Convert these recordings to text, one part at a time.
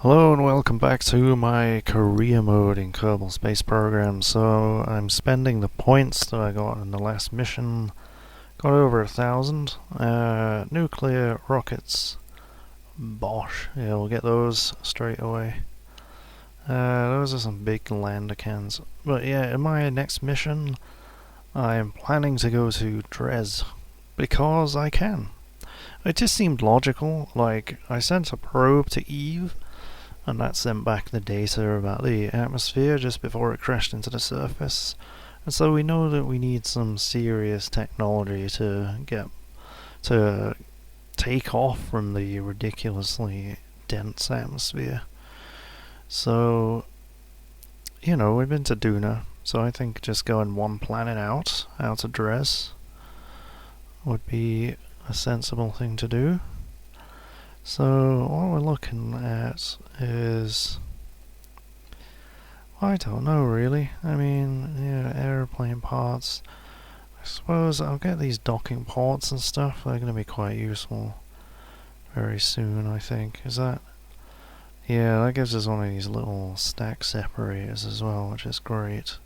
Hello and welcome back to my career mode in Kerbal Space Program. So I'm spending the points that I got in the last mission. Got over 1,000. Nuclear rockets. Bosh. Yeah, we'll get those straight away. Those are some big lander cans. But yeah, in my next mission, I am planning to go to Dres. Because I can. It just seemed logical. Like, I sent a probe to Eve, and that sent back the data about the atmosphere just before it crashed into the surface. And so we know that we need some serious technology to take off from the ridiculously dense atmosphere. So, we've been to Duna, so I think just going one planet out of Dres, would be a sensible thing to do. So what we're looking at is, I don't know really. I mean, yeah, airplane parts. I suppose I'll get these docking ports and stuff. They're going to be quite useful very soon, I think. Is that? Yeah, that gives us one of these little stack separators as well, which is great.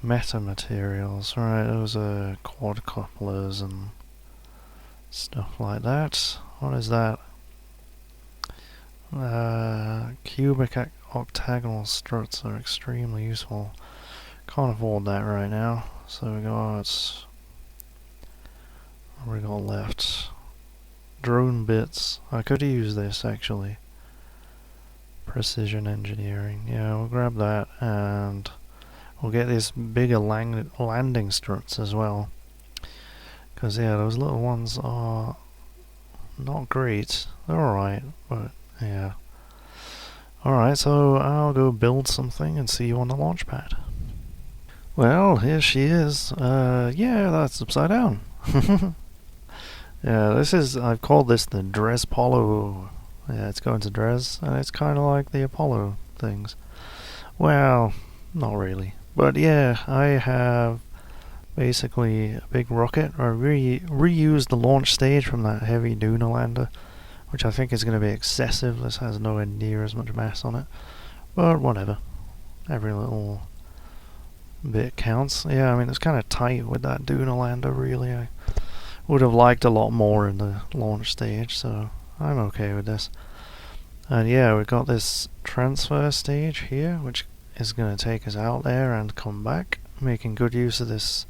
Meta materials, right? Those are quadcouplers and stuff like that. What is that? Cubic octagonal struts are extremely useful. Can't afford that right now. So we got, what we got left? Drone bits. I could use this actually. Precision engineering. Yeah, we'll grab that, and we'll get these bigger landing struts as well. Because yeah, those little ones are not great. They're alright, but yeah. Alright, so I'll go build something and see you on the launch pad. Well, here she is. Yeah, that's upside down. Yeah, I've called this the Dres Polo. Yeah, it's going to Dres, and it's kind of like the Apollo things. Well, not really. But yeah, I have basically a big rocket. I reused the launch stage from that heavy Duna lander, which I think is going to be excessive. This has nowhere near as much mass on it. But whatever. Every little bit counts. Yeah, I mean, it's kind of tight with that Duna lander, really. I would have liked a lot more in the launch stage, so I'm okay with this. And yeah, we've got this transfer stage here, which is going to take us out there and come back, making good use of this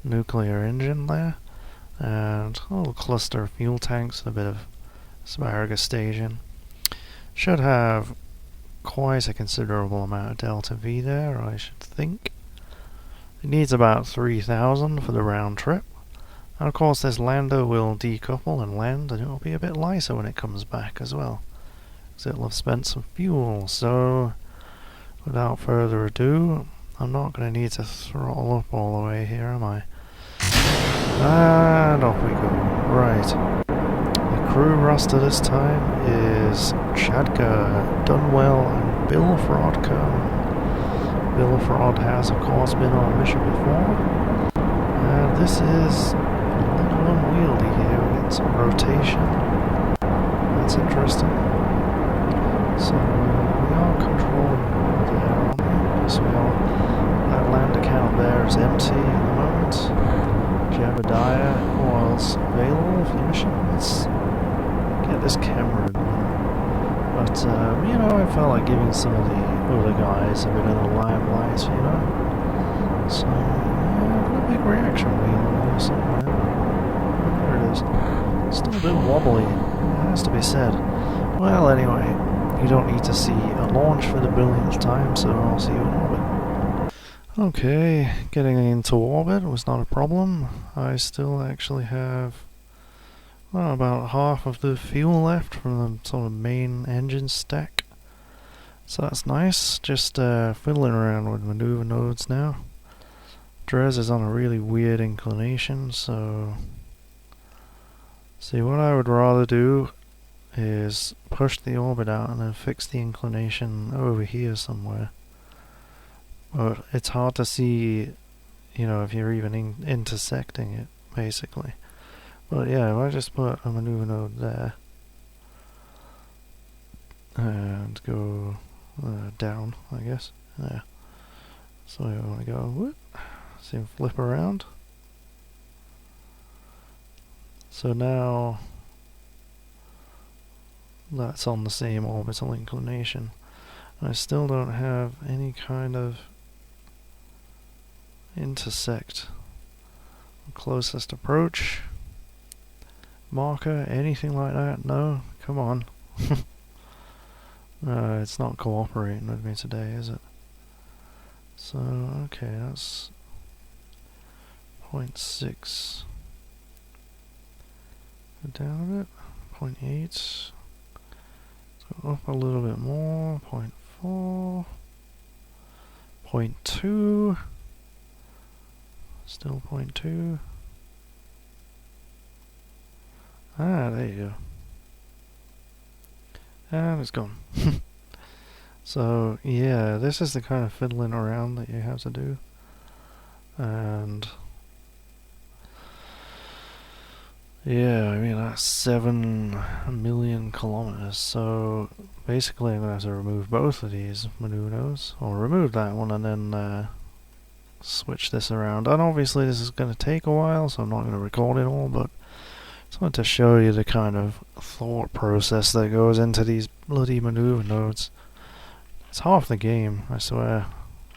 nuclear engine there. And a little cluster of fuel tanks, a bit of asparagus staging. Should have quite a considerable amount of delta V there, I should think. It needs about 3,000 for the round trip. And of course this lander will decouple and land, and it will be a bit lighter when it comes back as well, because it'll have spent some fuel. So without further ado, I'm not going to need to throttle up all the way here, am I? And off we go. Right. The crew roster this time is Chadka, Dunwell, and Bill Frodcombe. Bill Frod has of course been on a mission before. And this is a little unwieldy here. We get some rotation. That's interesting. So we are controlling the air, aren't we? So that land account there is empty at the moment. Jebediah was available for the mission. Let's get this camera in. But, I felt like giving some of the other guys a bit of the limelight, So, yeah, got a big reaction wheel here somewhere. There it is. Still a bit wobbly, it has to be said. Well, anyway, you don't need to see a launch for the billionth time, so I'll see you in orbit. Okay, getting into orbit was not a problem. I still actually have about half of the fuel left from the sort of main engine stack. So that's nice. Just fiddling around with maneuver nodes now. Dres is on a really weird inclination, so see, what I would rather do is push the orbit out and then fix the inclination over here somewhere. But it's hard to see, if you're even intersecting it, basically. But yeah, if I just put a maneuver node there, and go down, I guess. Yeah. So I want to go, whoop, see him flip around. So now that's on the same orbital inclination. I still don't have any kind of intersect. Closest approach marker, anything like that? No? Come on. It's not cooperating with me today, is it? So, okay, that's 0.6. Go down a bit. 0.8. Go up a little bit more. 0.4. 0.2. Still 0.2. Ah, there you go. And it's gone. So, yeah, this is the kind of fiddling around that you have to do. And yeah, I mean, that's 7 million kilometers. So basically I'm going to have to remove both of these manunos, or remove that one and then switch this around. And obviously this is going to take a while, so I'm not going to record it all, but I just wanted to show you the kind of thought process that goes into these bloody maneuver nodes. It's half the game, I swear.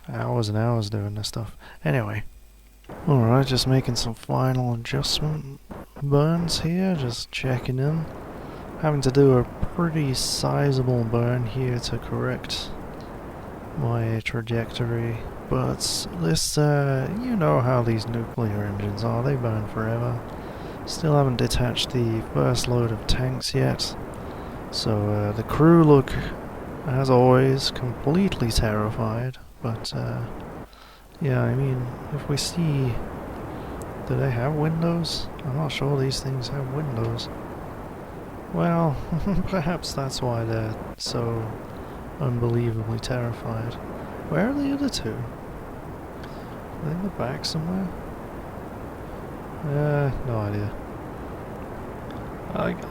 Hours and hours doing this stuff. Anyway. Alright, just making some final adjustment burns here, just checking in. Having to do a pretty sizable burn here to correct my trajectory. But this, you know how these nuclear engines are, they burn forever. Still haven't detached the first load of tanks yet. So the crew look, as always, completely terrified. But yeah, I mean, if we see... Do they have windows? I'm not sure these things have windows. Well, perhaps that's why they're so unbelievably terrified. Where are the other two? Are they in the back somewhere? No idea.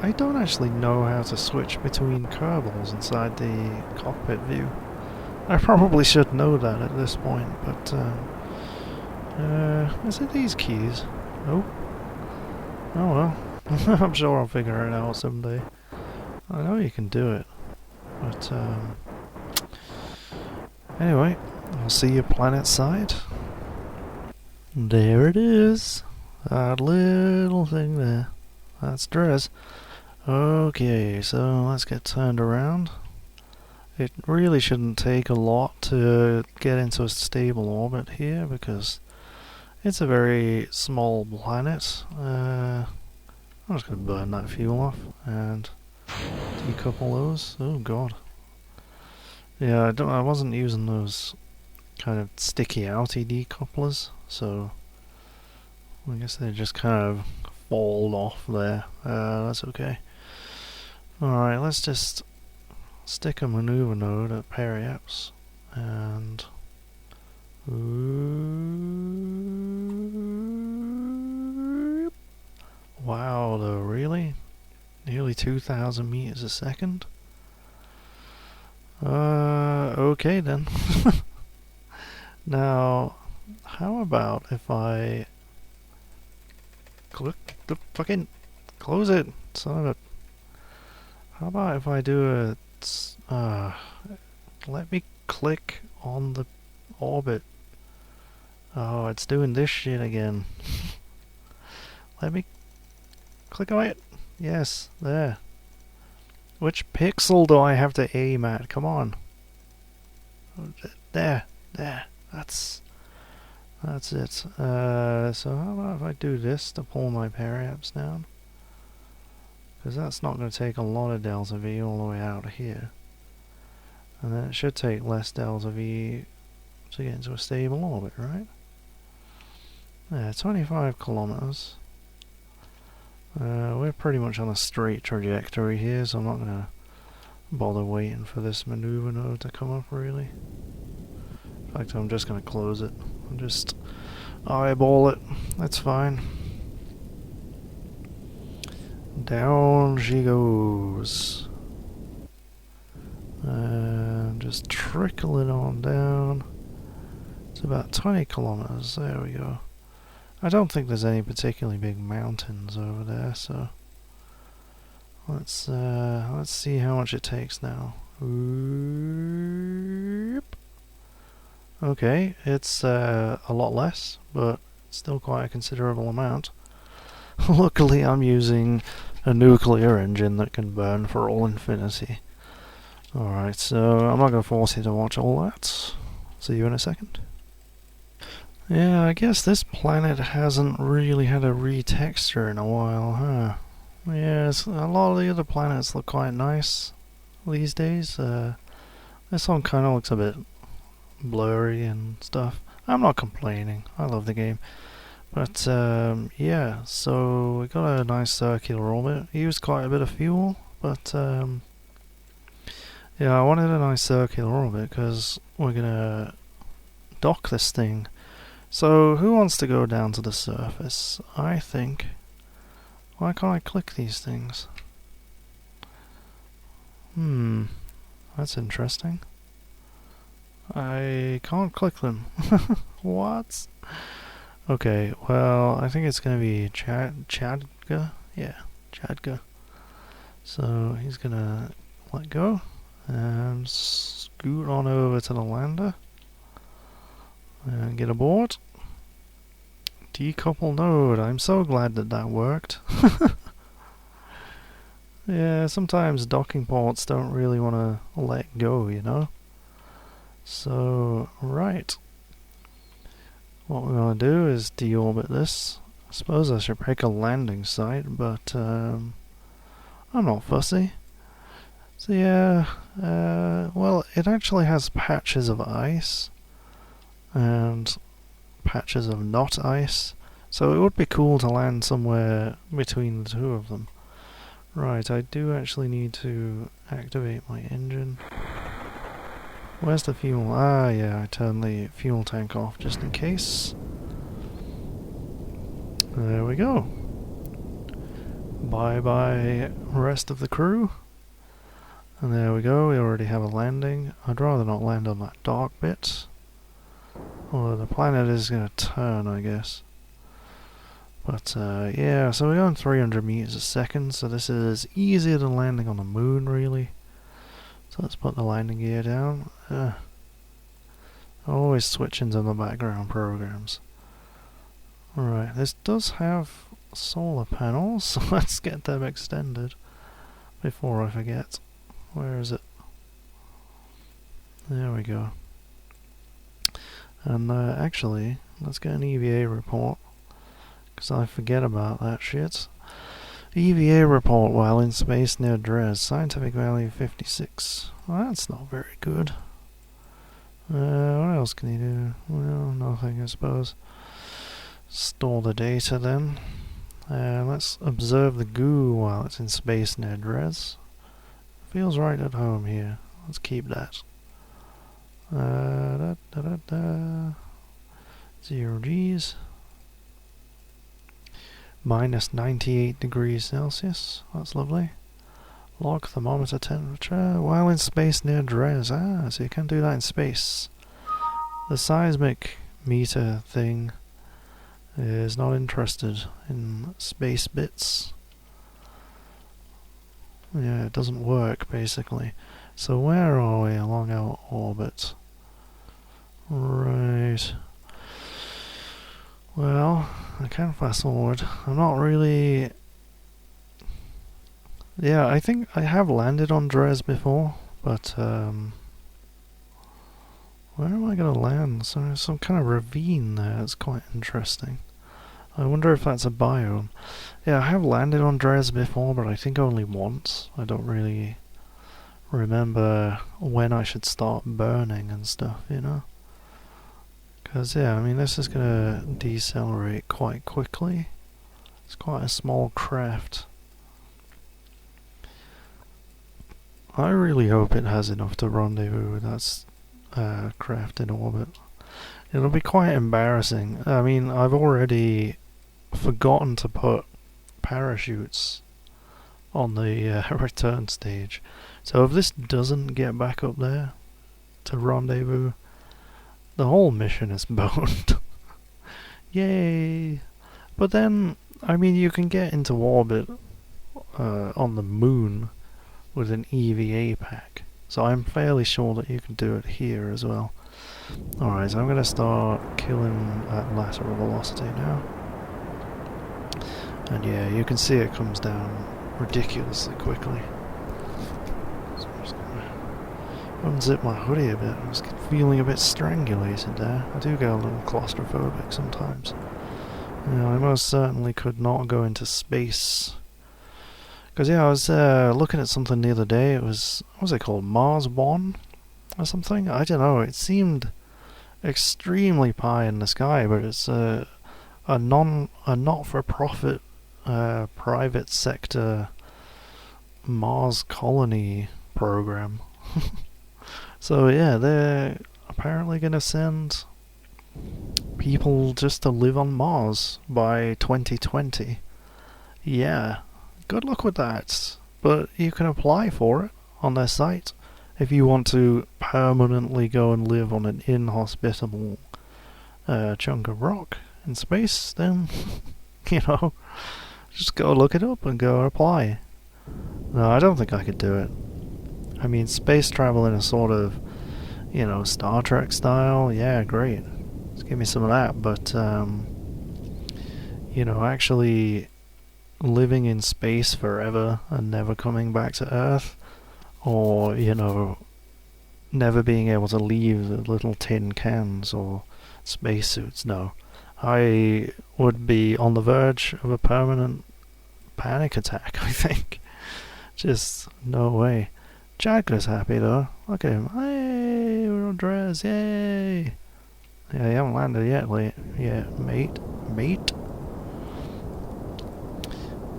I don't actually know how to switch between kerbals inside the cockpit view. I probably should know that at this point, but is it these keys? Nope. Oh well. I'm sure I'll figure it out someday. I know you can do it, but anyway, I'll see you planet side. There it is. That little thing there. That's Dres. Okay, so let's get turned around. It really shouldn't take a lot to get into a stable orbit here because it's a very small planet. I'm just going to burn that fuel off and decouple those. Oh god. Yeah, I wasn't using those kind of sticky outy decouplers, so I guess they just kind of fall off there. That's okay. Alright, let's just stick a maneuver node at periaps and wow, though, really? Nearly 2,000 meters a second? Okay then. Now, how about if I click the fucking close it, son of a... How about if I do a let me click on the orbit. Oh, it's doing this shit again. Let me click on it. Yes, there. Which pixel do I have to aim at? Come on. There. That's it. So how about if I do this to pull my periaps down? Because that's not going to take a lot of delta V all the way out here. And then it should take less delta V to get into a stable orbit, right? Yeah, 25 kilometers. We're pretty much on a straight trajectory here, so I'm not going to bother waiting for this maneuver node to come up, really. In fact, I'm just going to close it. I'll just eyeball it. That's fine. Down she goes. just trickle it on down. It's about 20 kilometers. There we go. I don't think there's any particularly big mountains over there, so let's see how much it takes now. Oop. Okay, it's a lot less, but still quite a considerable amount. Luckily, I'm using a nuclear engine that can burn for all infinity. Alright, so I'm not going to force you to watch all that. See you in a second. Yeah, I guess this planet hasn't really had a retexture in a while, huh? Yeah, a lot of the other planets look quite nice these days. This one kind of looks a bit blurry and stuff. I'm not complaining. I love the game. But yeah, so we got a nice circular orbit. Used quite a bit of fuel, but yeah, I wanted a nice circular orbit because we're gonna dock this thing. So who wants to go down to the surface? I think. Why can't I click these things? That's interesting. I can't click them. What? Okay, well, I think it's gonna be Chadga? Yeah, Chadga. So he's gonna let go and scoot on over to the lander and get aboard. Decouple node. I'm so glad that worked. Yeah, sometimes docking ports don't really want to let go, you know? So, right. What we're going to do is deorbit this. I suppose I should pick a landing site, but I'm not fussy. So yeah, well, it actually has patches of ice and patches of not ice, so it would be cool to land somewhere between the two of them. Right, I do actually need to activate my engine. Where's the fuel? Ah, yeah, I turned the fuel tank off just in case. There we go. Bye-bye rest of the crew. And there we go, we already have a landing. I'd rather not land on that dark bit. Although the planet is going to turn, I guess. But yeah, so we're going 300 meters a second, so this is easier than landing on the moon, really. So let's put the landing gear down. I always switch into the background programs. Alright, this does have solar panels, so let's get them extended before I forget. Where is it? There we go. And actually, let's get an EVA report, because I forget about that shit. EVA report while in space near Dres. Scientific value 56. Well, that's not very good. What else can you do? Well, nothing, I suppose. Store the data then. Let's observe the goo while it's in space near Dres. Feels right at home here. Let's keep that. 0 G's. Minus 98 degrees Celsius. That's lovely. Log thermometer temperature while in space near Dres. Ah, so you can do that in space. The seismic meter thing is not interested in space bits. Yeah, it doesn't work basically. So where are we along our orbit? Right. Well, I can fast forward. I'm not really... Yeah, I think I have landed on Dres before, but where am I going to land? So there's some kind of ravine there. It's quite interesting. I wonder if that's a biome. Yeah, I have landed on Dres before, but I think only once. I don't really remember when I should start burning and stuff, you know? Because, yeah, I mean, this is going to decelerate quite quickly. It's quite a small craft. I really hope it has enough to rendezvous with that craft in orbit. It'll be quite embarrassing. I mean, I've already forgotten to put parachutes on the return stage. So if this doesn't get back up there, to rendezvous. The whole mission is boned. Yay! But then, I mean, you can get into orbit on the moon with an EVA pack. So I'm fairly sure that you can do it here as well. Alright, so I'm going to start killing at lateral velocity now. And yeah, you can see it comes down ridiculously quickly. So I'm just going to unzip my hoodie a bit. I was feeling a bit strangulated there. I do get a little claustrophobic sometimes. You know, I most certainly could not go into space. Because yeah, I was looking at something the other day. It was, what was it called? Mars 1 or something? I don't know. It seemed extremely pie in the sky, but it's a not-for-profit private sector Mars colony program. So yeah, they're apparently going to send people just to live on Mars by 2020. Yeah, good luck with that. But you can apply for it on their site if you want to permanently go and live on an inhospitable chunk of rock in space. Then you know, just go look it up and go apply. No, I don't think I could do it. I mean, space travel in a sort of, you know, Star Trek style, yeah, great. Just give me some of that, but, you know, actually living in space forever and never coming back to Earth, or, you know, never being able to leave the little tin cans or spacesuits, no. I would be on the verge of a permanent panic attack, I think. Just no way. Jagger's happy though. Look at him. Hey, we're on Dres, yay! Yeah, you haven't landed yet, mate.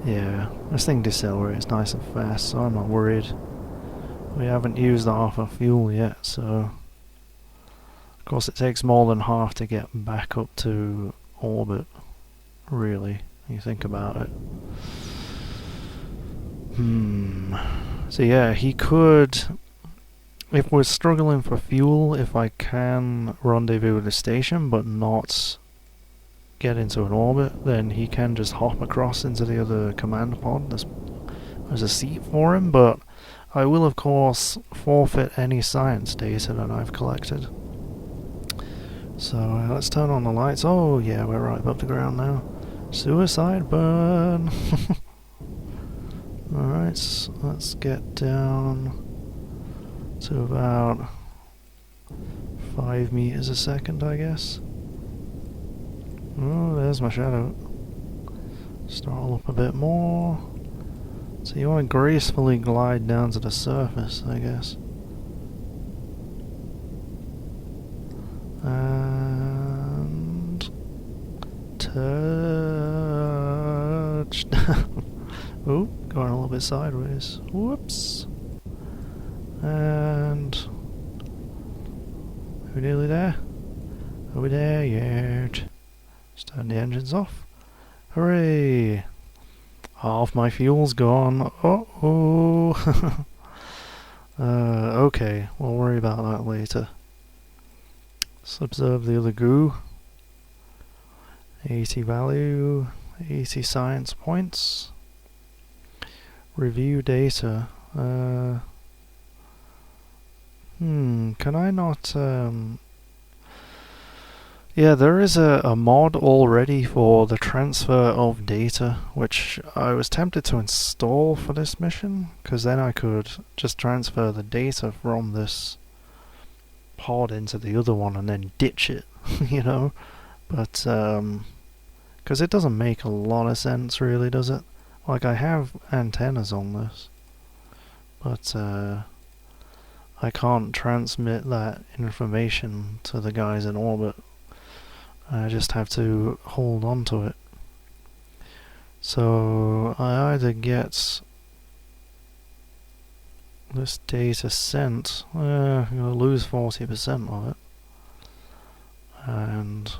Yeah, this thing decelerates nice and fast, so I'm not worried. We haven't used half our fuel yet, so... Of course it takes more than half to get back up to orbit, really, when you think about it. So yeah, he could... If we're struggling for fuel, if I can rendezvous with the station but not get into an orbit, then he can just hop across into the other command pod. There's a seat for him, but I will of course forfeit any science data that I've collected. So let's turn on the lights. Oh yeah, we're right above the ground now. Suicide burn! Alright, let's get down to about 5 meters a second, I guess. Oh, there's my shadow. Start up a bit more. So you want to gracefully glide down to the surface, I guess. And... touch. Oh, going a little bit sideways. Whoops. And... are we nearly there? Are we there yet? Just turn the engines off. Hooray! Half my fuel's gone. Uh-oh! Okay, we'll worry about that later. Let's observe the other goo. 80 value, 80 science points. Review data. Can I not... Yeah, there is a mod already for the transfer of data, which I was tempted to install for this mission, because then I could just transfer the data from this pod into the other one and then ditch it, you know? But, because it doesn't make a lot of sense really, does it? Like, I have antennas on this, but I can't transmit that information to the guys in orbit. I just have to hold on to it. So I either get this data sent, I'm going to lose 40% of it, and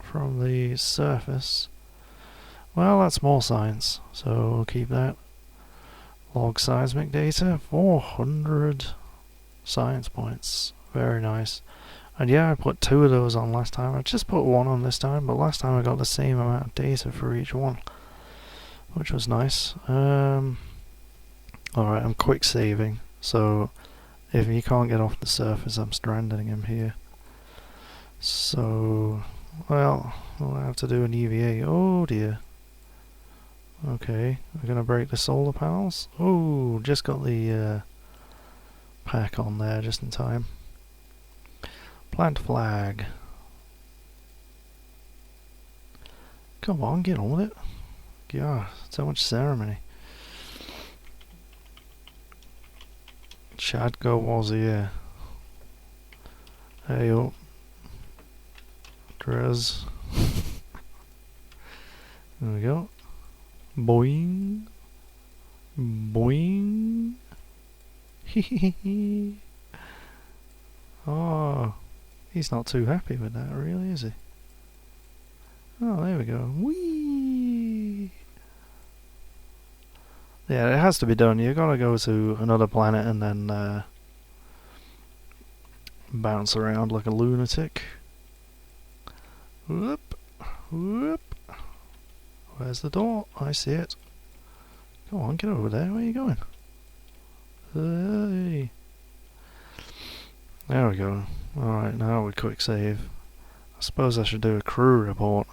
from the surface, well, that's more science, so we'll keep that. Log seismic data, 400. science points. Very nice. And yeah, I put 2 of those on last time. I just put 1 on this time, but last time I got the same amount of data for each one, which was nice. Alright, I'm quick saving, so if he can't get off the surface, I'm stranding him here. So, well, we'll have to do an EVA. Oh dear. Okay, we're gonna break the solar panels. Oh, just got the pack on there just in time. Plant flag. Come on, get on with it. God, so much ceremony. Shadko was here. Hey up. Dres. There we go. Boing. Boing. Hehehe. Oh, he's not too happy with that, really, is he? Oh, there we go. Whee! Yeah, it has to be done. You gotta go to another planet and then bounce around like a lunatic. Whoop, whoop. Where's the door? I see it. Come on, get over there. Where are you going? Hey. There we go. Alright, now we quick save. I suppose I should do a crew report.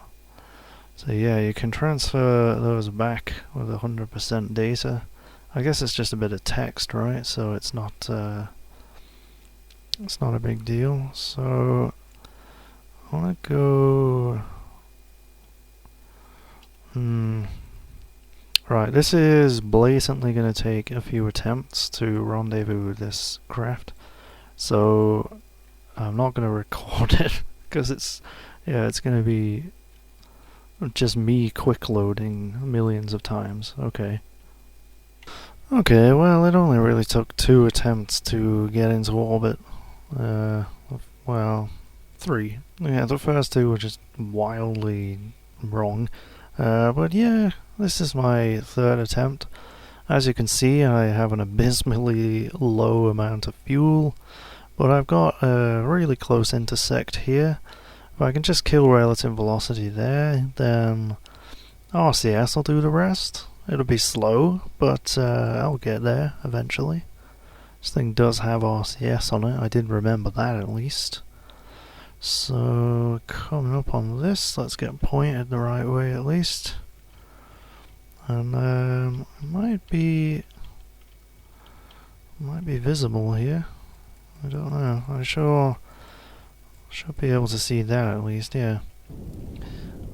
So yeah, you can transfer those back with 100% data. I guess it's just a bit of text, right? So it's not a big deal. So I wanna go right, this is blatantly gonna take a few attempts to rendezvous with this craft. So I'm not gonna record it because it's gonna be just me quick loading millions of times. Okay, well, it only really took 2 attempts to get into orbit. Well, 3. Yeah, the first 2 were just wildly wrong. But yeah, this is my 3rd attempt. As you can see, I have an abysmally low amount of fuel, but I've got a really close intersect here. If I can just kill relative velocity there, then RCS will do the rest. It'll be slow, but I'll get there eventually. This thing does have RCS on it, I did remember that at least. So, coming up on this, let's get pointed the right way at least. And it might be visible here. I don't know. I should be able to see that at least, yeah.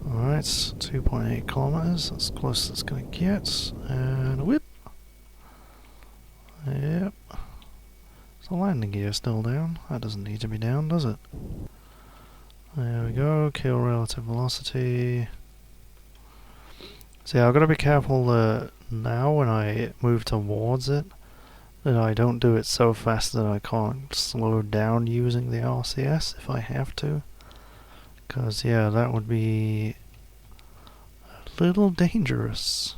Alright, 2.8 kilometers, that's as close as it's gonna get. And whip! Yep. Is the landing gear still down? That doesn't need to be down, does it? There we go, kill relative velocity. So yeah, I've got to be careful now when I move towards it that I don't do it so fast that I can't slow down using the RCS if I have to. Because yeah, that would be a little dangerous.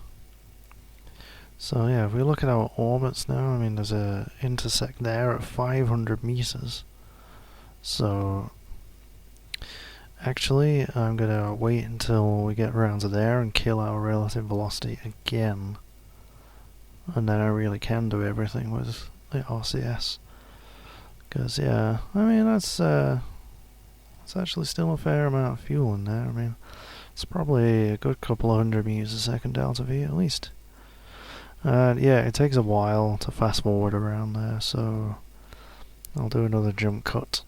So yeah, if we look at our orbits now, I mean there's a intersect there at 500 meters. So actually, I'm gonna wait until we get around to there and kill our relative velocity again. And then I really can do everything with the RCS. Because, yeah, I mean, that's actually still a fair amount of fuel in there. I mean, it's probably a good couple of 100 meters a second delta V at least. And yeah, it takes a while to fast forward around there, so I'll do another jump cut.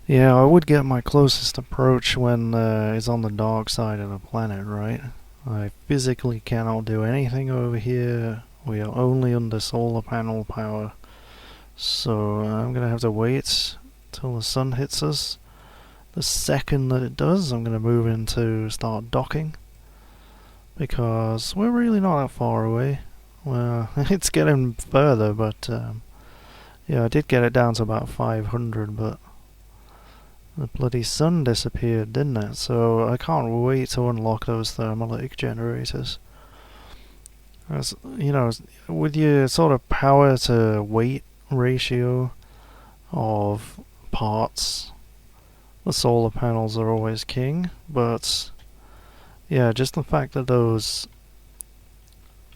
Yeah, I would get my closest approach when it's on the dark side of the planet, right? I physically cannot do anything over here. We are only under solar panel power. So I'm going to have to wait till the sun hits us. The second that it does, I'm going to move in to start docking. Because we're really not that far away. Well, it's getting further, but yeah, I did get it down to about 500, but the bloody sun disappeared, didn't it? So I can't wait to unlock those thermolytic generators. As you know, with your sort of power to wait ratio of parts, the solar panels are always king, but yeah, just the fact that those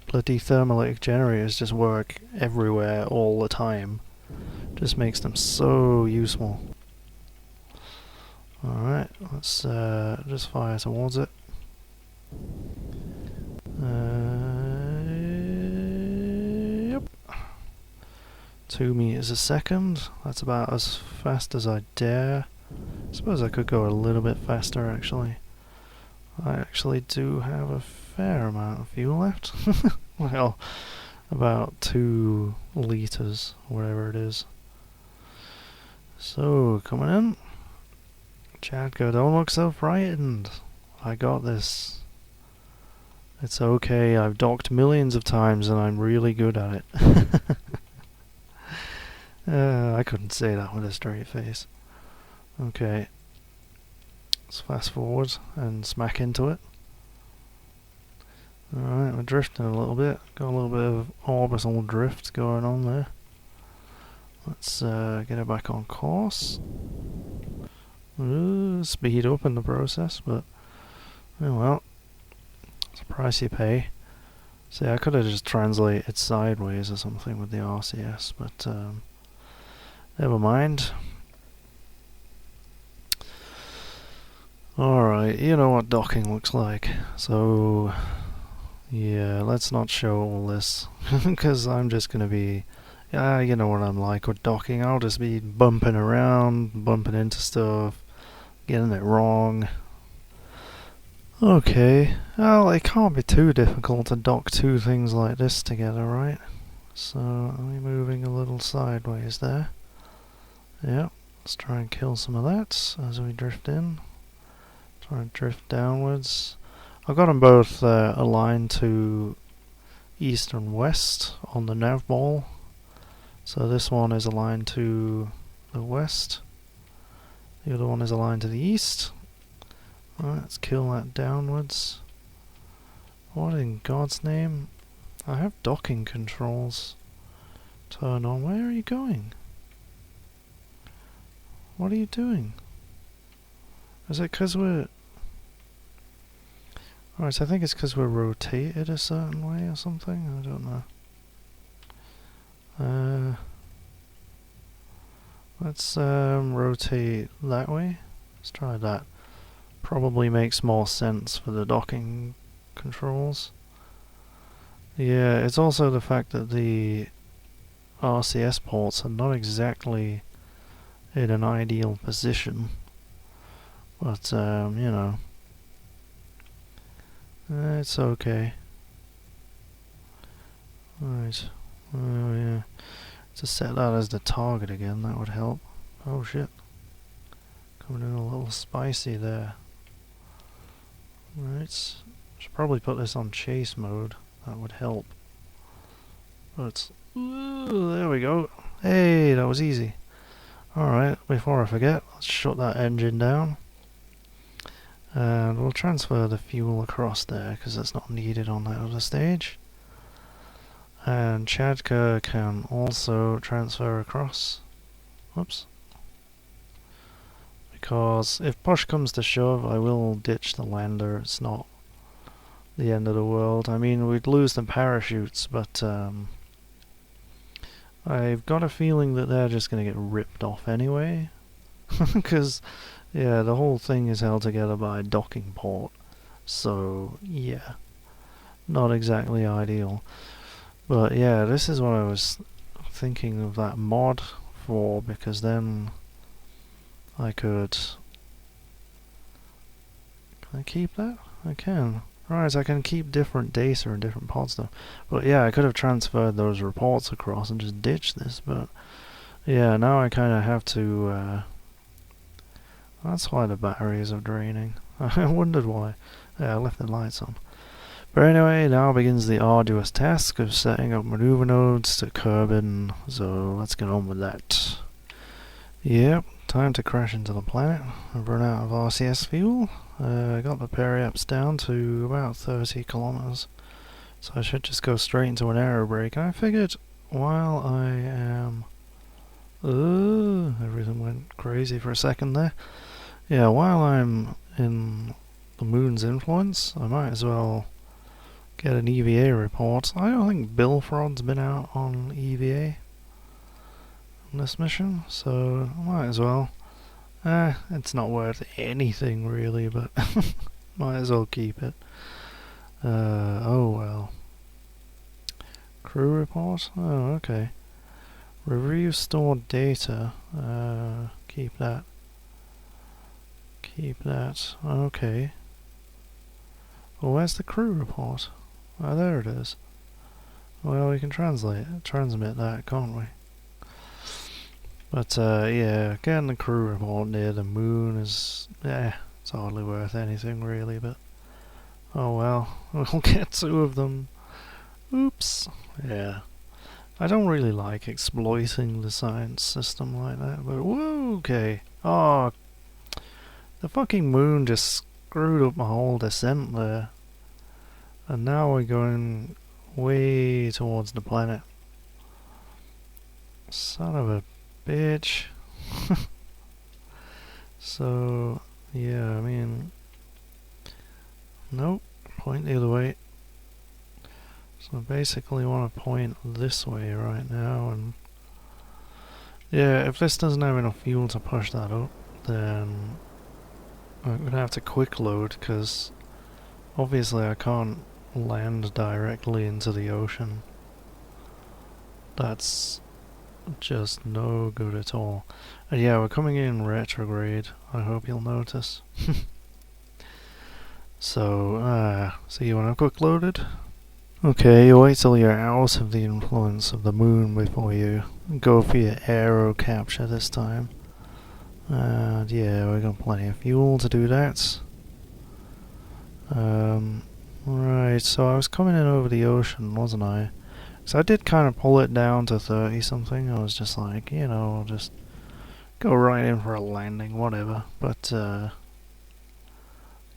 bloody thermolytic generators just work everywhere all the time just makes them so useful. Alright, let's just fire towards it. Yep. 2 meters a second. That's about as fast as I dare. I suppose I could go a little bit faster actually. I actually do have a fair amount of fuel left. Well, about 2 liters, whatever it is. So, coming in. Chadko, don't look so frightened. I got this. It's okay, I've docked millions of times and I'm really good at it. I couldn't say that with a straight face. Okay. Let's fast forward and smack into it. Alright, we're drifting a little bit. Got a little bit of orbital drift going on there. Let's get it back on course. Speed up in the process, but oh well. It's a price you pay. See, I could have just translated sideways or something with the RCS, but never mind. Alright, you know what docking looks like, so yeah, let's not show all this, because I'm just gonna be, yeah, you know what I'm like with docking, I'll just be bumping around, bumping into stuff, getting it wrong. Okay, well, it can't be too difficult to dock 2 things like this together, right? So, I'm moving a little sideways there. Yep, let's try and kill some of that as we drift in. Try and drift downwards. I've got them both aligned to east and west on the nav ball. So this one is aligned to the west. The other one is aligned to the east. Alright, let's kill that downwards. What in God's name? I have docking controls turned on. Where are you going? What are you doing? Is it because we're... Alright, so I think it's because we're rotated a certain way or something? I don't know. Let's rotate that way. Let's try that. Probably makes more sense for the docking controls. Yeah, it's also the fact that the RCS ports are not exactly in an ideal position. But, you know, it's okay. Right. Oh, yeah. To set that as the target again, that would help. Oh, shit. Coming in a little spicy there. Right. Should probably put this on chase mode. That would help. But, ooh, there we go. Hey, that was easy. Alright, before I forget, let's shut that engine down. And we'll transfer the fuel across there, because it's not needed on that other stage. And Chadka can also transfer across. Whoops. Because if push comes to shove, I will ditch the lander. It's not the end of the world. I mean, we'd lose the parachutes, but I've got a feeling that they're just going to get ripped off anyway. Because, yeah, the whole thing is held together by a docking port. So, yeah, not exactly ideal. But yeah, this is what I was thinking of that mod for, because then I could... Can I keep that? I can. Right, I can keep different data and different pods though. But yeah, I could have transferred those reports across and just ditched this, but yeah, now I kind of have to... That's why the batteries are draining. I wondered why. Yeah, I left the lights on. But anyway, now begins the arduous task of setting up maneuver nodes to Kerbal, so let's get on with that. Yep, time to crash into the planet. I've run out of RCS fuel. I got the periaps down to about 30 kilometers, so I should just go straight into an aero brake. And I figured, while I am crazy for a second there. Yeah, while I'm in the moon's influence, I might as well get an EVA report. I don't think Billfrod's been out on EVA on this mission, so I might as well. It's not worth anything really, but might as well keep it. Oh well. Crew report? Oh, okay. Review stored data. Keep that. Keep that. Okay. Well, where's the crew report? Oh, there it is. Well, we can transmit that, can't we? But, yeah, getting the crew report near the moon is, it's hardly worth anything really, but, oh well, we'll get 2 of them. Oops. Yeah. I don't really like exploiting the science system like that, but whoa, okay. Oh, the fucking moon just screwed up my whole descent there. And now we're going way towards the planet. Son of a bitch. So, yeah, I mean... Nope, point the other way. So basically I want to point this way right now, and... Yeah, if this doesn't have enough fuel to push that up, then... I'm going to have to quick load, because... Obviously I can't land directly into the ocean. That's just no good at all. And yeah, we're coming in retrograde, I hope you'll notice. So, see you when I'm quick loaded. Okay, you wait till you're out of the influence of the moon before you go for your aero capture this time. And yeah, we got plenty of fuel to do that. Right, so I was coming in over the ocean, wasn't I? So I did kind of pull it down to 30 something. I was just like, you know, I'll just go right in for a landing, whatever. But,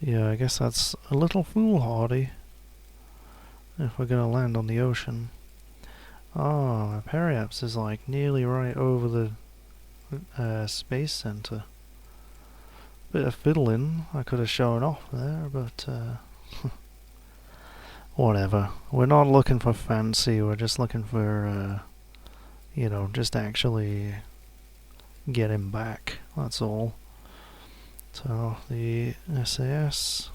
yeah, I guess that's a little foolhardy if we're gonna land on the ocean. Oh, my periaps is like nearly right over the space center. Bit of fiddling I could have shown off there, but whatever. We're not looking for fancy, we're just looking for, you know, just actually get him back, that's all. So, the SAS...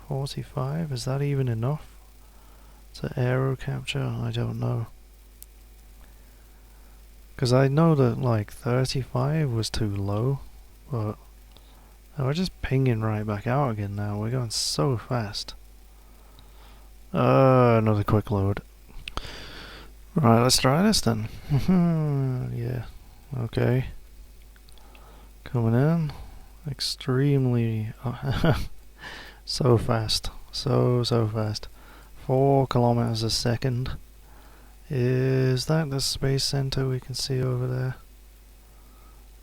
45, is that even enough to aero capture? I don't know. Because I know that like 35 was too low, but we're just pinging right back out again now. We're going so fast. Another quick load. Right, let's try this then. Yeah, okay. Coming in. Extremely... so fast. So fast. 4 kilometers a second. Is that the space center we can see over there?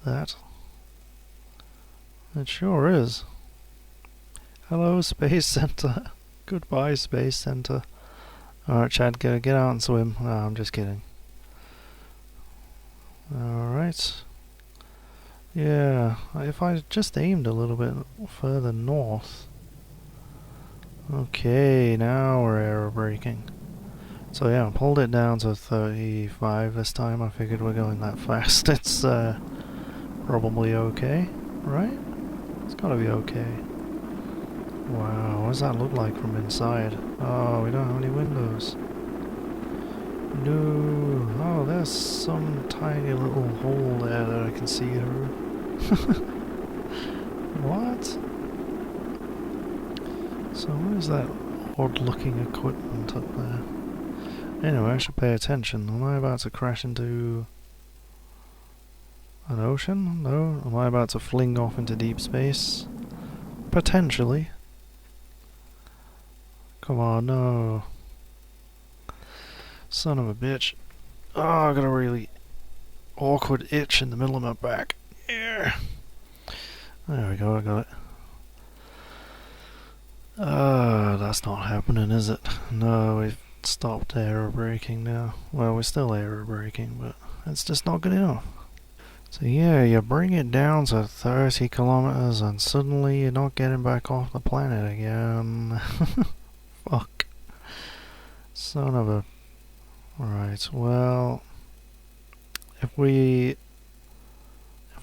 That? It sure is. Hello, space center. Goodbye, space center. Alright, Chad, get out and swim. No, I'm just kidding. Alright. Yeah, if I just aimed a little bit further north. Okay, now we're aero braking. So yeah, I pulled it down to 35 this time. I figured we're going that fast. It's probably okay, right? It's gotta be okay. Wow, what does that look like from inside? Oh, we don't have any windows. No. Oh, there's some tiny little hole there that I can see through. What? So what is that odd looking equipment up there? Anyway, I should pay attention. Am I about to crash into an ocean? No? Am I about to fling off into deep space? Potentially. Come on, no. Son of a bitch. Oh, I got a really awkward itch in the middle of my back. Yeah. There we go, I got it. That's not happening, is it? No, we've stopped aero braking now. Well, we're still aero braking, but it's just not good enough. So yeah, you bring it down to 30 kilometers and suddenly you're not getting back off the planet again. Fuck. Son of a... Right, well... If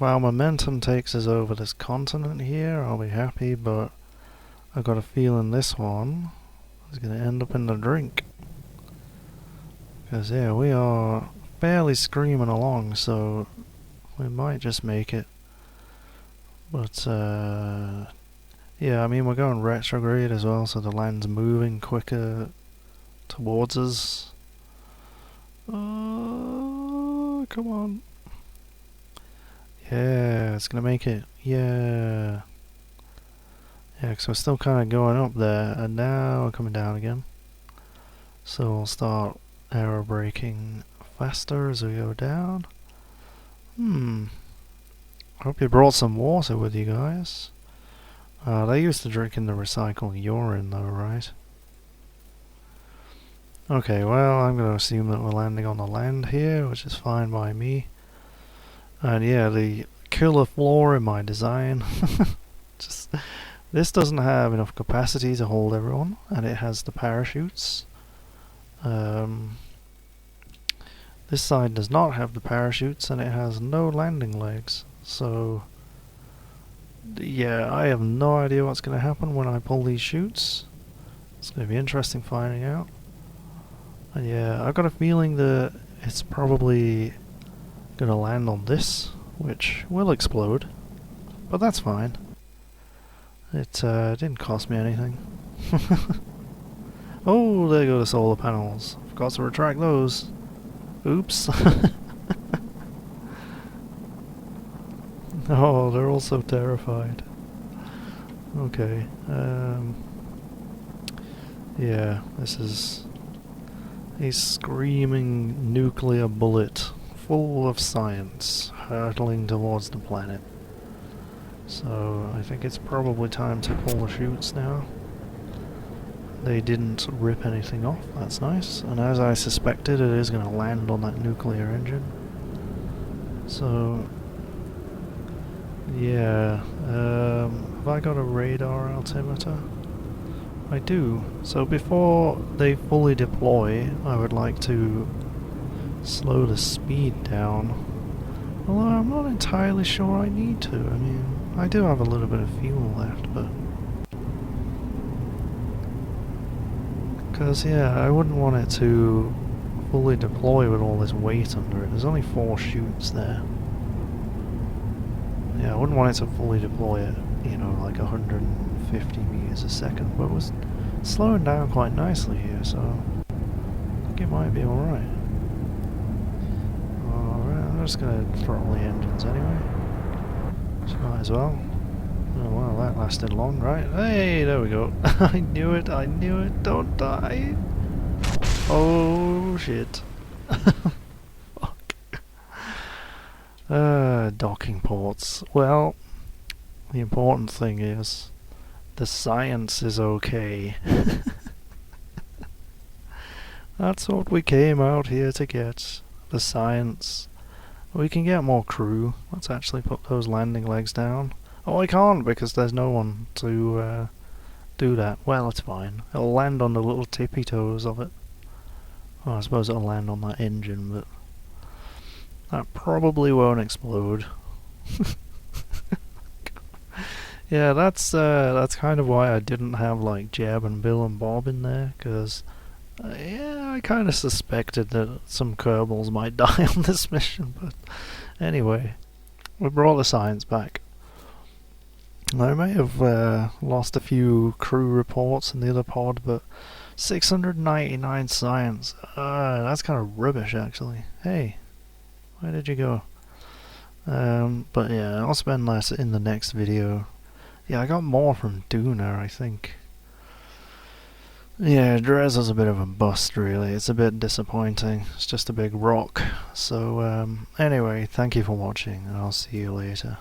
our momentum takes us over this continent here, I'll be happy, but I've got a feeling this one is going to end up in the drink. Because yeah, we are fairly screaming along, so we might just make it. But yeah, I mean we're going retrograde as well, so the land's moving quicker towards us. Come on. Yeah, it's gonna make it. Yeah. Yeah, because we're still kind of going up there, and now we're coming down again. So we'll start aero braking faster as we go down. Hope you brought some water with you guys. They used to drink in the recycled urine though, right? Okay, well, I'm going to assume that we're landing on the land here, which is fine by me. And yeah, the killer flaw in my design. Just this doesn't have enough capacity to hold everyone, and it has the parachutes. This side does not have the parachutes, and it has no landing legs. So yeah, I have no idea what's going to happen when I pull these chutes. It's going to be interesting finding out. And yeah, I've got a feeling that it's probably going to land on this, which will explode, but that's fine. It didn't cost me anything. Oh, there go the solar panels. Forgot to retract those. Oops. Oh, they're all so terrified. Okay. Yeah, this is a screaming nuclear bullet full of science hurtling towards the planet. So I think it's probably time to pull the chutes now. They didn't rip anything off, that's nice. And as I suspected, it is going to land on that nuclear engine. So yeah, have I got a radar altimeter? I do. So before they fully deploy, I would like to slow the speed down. Although I'm not entirely sure I need to. I mean, I do have a little bit of fuel left, but... Because, yeah, I wouldn't want it to fully deploy with all this weight under it. There's only 4 chutes there. Yeah, I wouldn't want it to fully deploy at, you know, like 150 meters a second, but it was slowing down quite nicely here, so I think it might be alright. Alright, I'm just gonna throttle the engines anyway. So might as well. Oh well, that lasted long, right? Hey, there we go. I knew it, don't die. Oh shit. Docking ports. Well, the important thing is the science is okay. That's what we came out here to get. The science. We can get more crew. Let's actually put those landing legs down. Oh, I can't because there's no one to do that. Well, it's fine. It'll land on the little tippy toes of it. Oh, I suppose it'll land on that engine, but that probably won't explode. Yeah, that's kind of why I didn't have like Jeb and Bill and Bob in there, because yeah, I kind of suspected that some Kerbals might die on this mission, but anyway, we brought the science back. I may have lost a few crew reports in the other pod, but 699 science, that's kind of rubbish actually. Hey, where did you go? But yeah, I'll spend less in the next video. Yeah, I got more from Duna, I think. Yeah, Dres was a bit of a bust really, it's a bit disappointing, it's just a big rock. So anyway, thank you for watching, and I'll see you later.